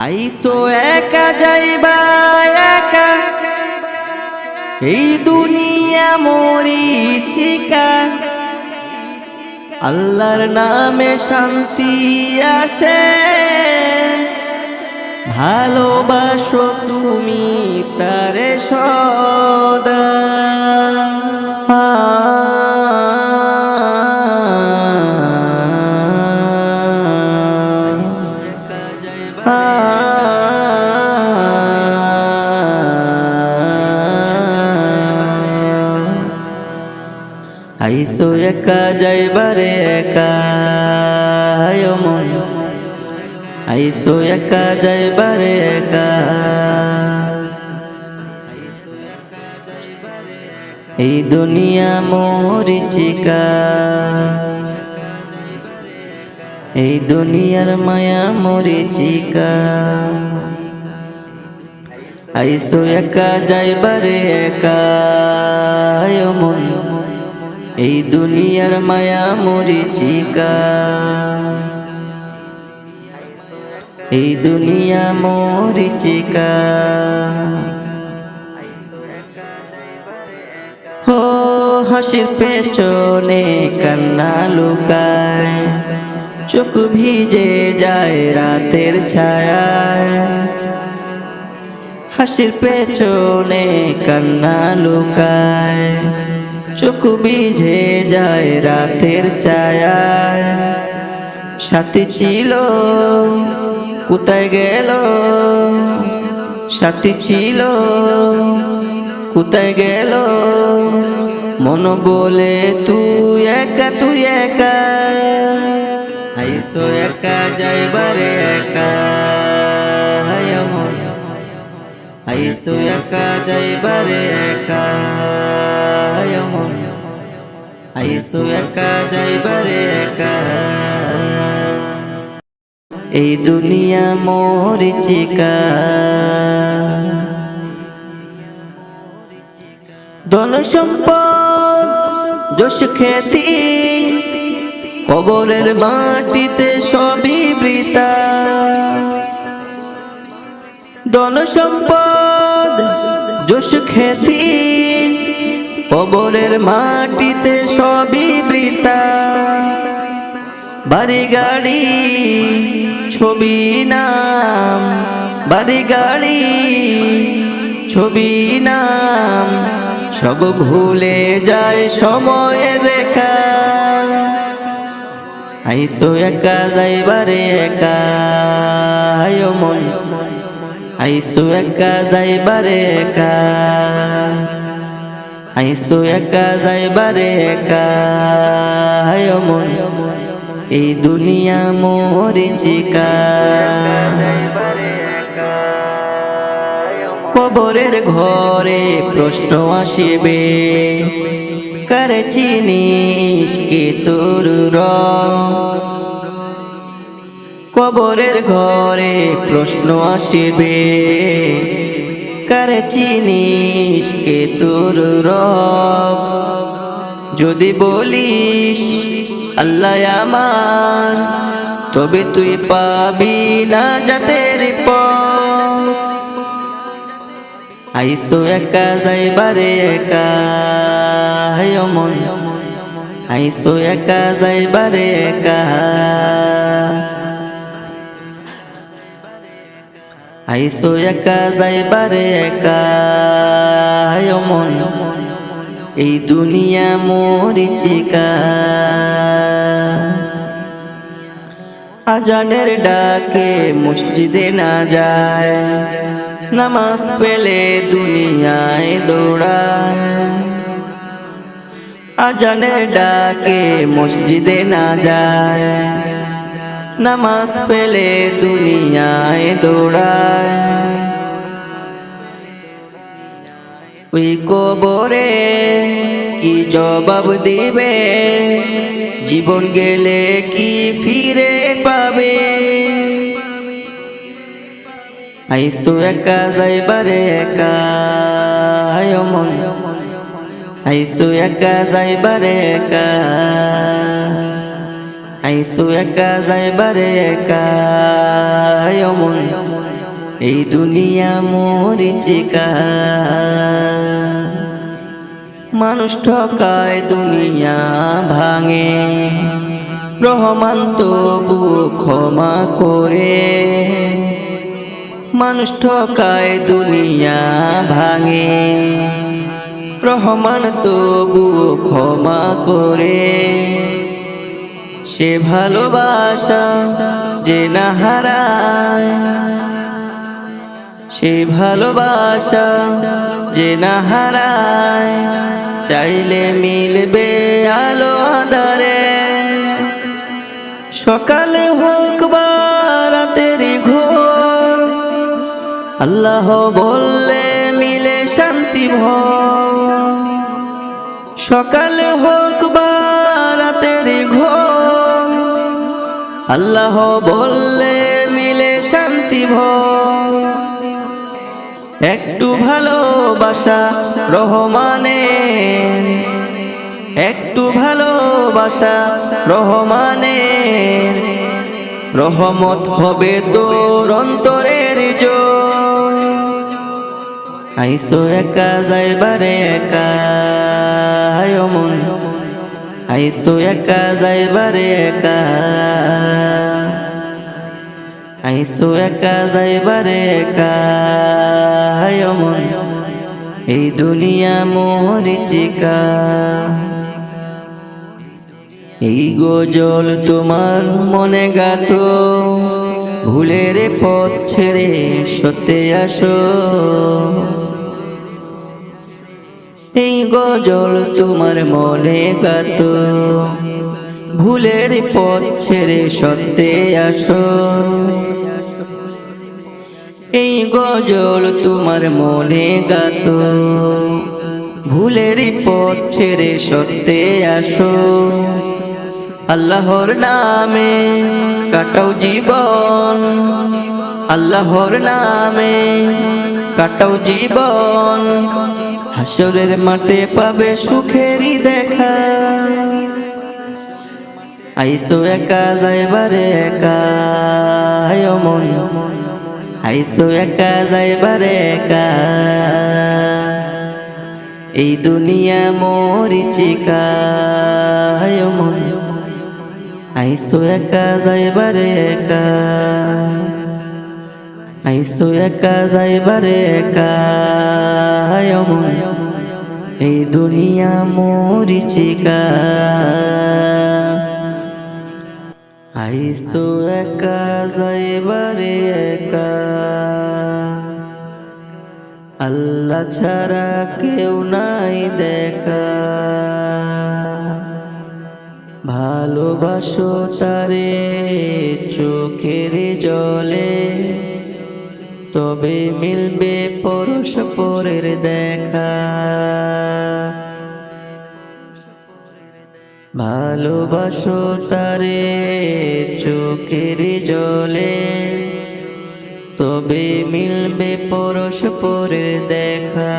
আইসো একা যাইবা একা, এই দুনিয়া মরিচিকা। আল্লাহর নামে শান্তি আসে, ভালোবাসো তুমি তারে সদা। আইসো একা যাইবারে একা মন, আইসো একা যাইবারে একা। এই দুনিয়া মরিচিকা, এই দুনিয়ার মায়া মরিচিকা। আইসো একা যাইবারে একা মন, এই দুনিয়ার মায়া মরিচিকা। এই দুনিয়া মরিচিকা। ও হাসির পেছনে কান্না লুকায়, চোখ ভিজে যায় রাতের ছায়ায়। হাসির পেছনে কান্না লুকায়, চোখ ভিজে যায় রাতের ছায়ায়। সাথী ছিল কোথায় গেল, সাথী ছিল কোথায় গেল। মন বলে তুই একা, তুই একা। আইসো একা যাইবারে একা মন, আইসো একা যাইবারে একা মন, আইসো একা যাইবারে একা। এই দুনিয়া মরিচিকা। ধন সম্পদ যশ খ্যাতি, কবরের মাটিতে সবই বৃথা। ধন সম্পদ যশ খ্যাতি, কবরের মাটিতে সবই বৃথা। বাড়ি গাড়ি ছবি নাম, বাড়ি গাড়ি ছবি নাম, সব ভুলে যায় সময়ের রেখা। আইসো একা যাইবারে একা মন, আইসো একা যাইবারে একা, আইসো একা যাইবারে একা মন। এই দুনিয়া মরিচিকা। কবরের ঘরে প্রশ্ন আসিবে, কারে চিনিস কি তোর রং। কবরের ঘরে প্রশ্ন আসিবে, কারে চিনিস কি তোর রং। যদি বলিস আল্লাহ আমার, তবে তুই পাবি না জাতের পথ। আইসো একা যাইবারে একা মন, আইসো একা যাইবারে একা, আইসো একা যাইবারে একা মন। এই দুনিয়া মরিচিকা। আজানের ডাকে মসজিদে না যায়, নামাজ পেলে দুনিয়ায় দৌড়ায়। আজানের ডাকে মসজিদে না যায়, নামাজ পেলে দুনিয়ায় দৌড়ায়। ওই কবরে কি জবাব দিবে, জীবন গেলে কি ফিরে পাবে। আইসো একা যাইবারে একা মন, আইসো একা যাইবারে একা, আইসো একা যাইবারে একা মন। এই দুনিয়া মরিচিকা। মানুষ ঠকায় দুনিয়া ভাঙে, রহমান তবু ক্ষমা করে। মানুষ ঠকায় দুনিয়া ভাঙে, রহমান তবু ক্ষমা করে। সে ভালোবাসা যে না হারায়, সে ভালোবাসা যে না হারায়, চাইলে মিলবে আলো আঁধারে। সকালে হোক বা রাতের ঘোর, আল্লাহ বললে মিলে শান্তি ভোর। সকালে হোক বা রাতের ঘোর, আল্লাহ বললে মিলে শান্তি ভোর। একটু ভালোবাসা রহমানের, একটু ভালোবাসা রহমানের, রহমত হবে তোর অন্তরের জোর। আইসো একা যাইবারে একা মন, আইসো একা যাইবারে একা, আইসো একা যাইবারে একা মন, এই দুনিয়া মরিচিকা। এই গজল তোমার মনে গাতো, ভুলের পথ ছেড়ে সত্যে আসো। এই গজল তোমার মনে গাতো, ভুলের পথ ছেড়ে সত্যে আসো। এই গজল তোমার মনে গাতো, ভুলের পথ ছেড়ে সত্যে আসো। আল্লাহর নামে কাটাও জীবন, আল্লাহর নামে কাটাও জীবন। হাসরের মাঠে পাবে সুখেরই দেখা। আইসো একা যাইবারে একা মন, আইসো একা যাইবারে একা, এই দুনিয়া মরিচিকা মন। আইসো একা যাইবারে একা, আইসো একা যাইবারে একা মন, এই দুনিয়া মরিচিকা। আইসো একা যাইবারে একা, আল্লাহ ছাড়া কেউ নাই দেখা। ভালোবাসো তারে চোখের জলে, তবে মিলবে পরস্পরের দেখা। ভালোবাসো তারে চোখের জলে, তবে মিলবে পরস্পরের দেখা।